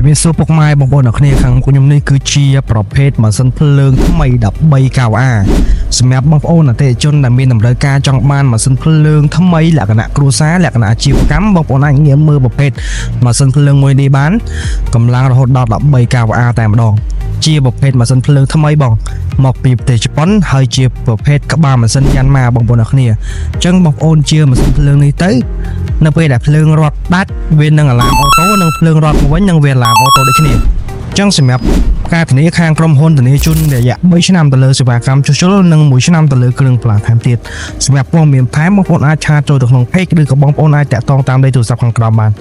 វាសួរពុកម៉ែបងប្អូនអ្នកគ្នាខាងខ្ញុំនេះគឺជាប្រភេទម៉ាស៊ីនភ្លើងថ្មី 13kWA សម្រាប់បងប្អូនអតិថិជនដែលមានតម្រូវការចង់បានម៉ាស៊ីនភ្លើងថ្មីលក្ខណៈគ្រួសារលក្ខណៈអាជីវកម្មបងប្អូនអាចងាកមើលប្រភេទម៉ាស៊ីនភ្លើងមួយនេះបានកម្លាំងរហូតដល់ 13kWA តែម្ដងជាប្រភេទម៉ាស៊ីនភ្លើងថ្មីបងមកពីប្រទេសជប៉ុនហើយជាប្រភេទក្បាលម៉ាស៊ីនយ៉ាន់ម៉ាបងប្អូនអ្នកគ្នាអញ្ចឹងបងប្អូនជឿម៉ាស៊ីនភ្លើងនេះទៅនៅពេលដែលភ្លើងរត់ដាច់វានឹងអាឡាមអូតូនិងភ្លើងរត់មកវិញនឹងវាអាឡាមអូតូដូចគ្នាអញ្ចឹងសម្រាប់ការធានាខាងក្រុមហ៊ុនធានាជូនរយៈ3ឆ្នាំទៅលើសេវាកម្មជួសជុលនិង1ឆ្នាំទៅលើគ្រឿងបន្លាស់ថែមទៀតសម្រាប់ព័ត៌មានថែមបងប្អូនអាចឆាតចូលទៅក្នុង page ឬក៏បងប្អូនអាចតាក់ទងតាមលេខទូរស័ព្ទខាងក្រោមបាន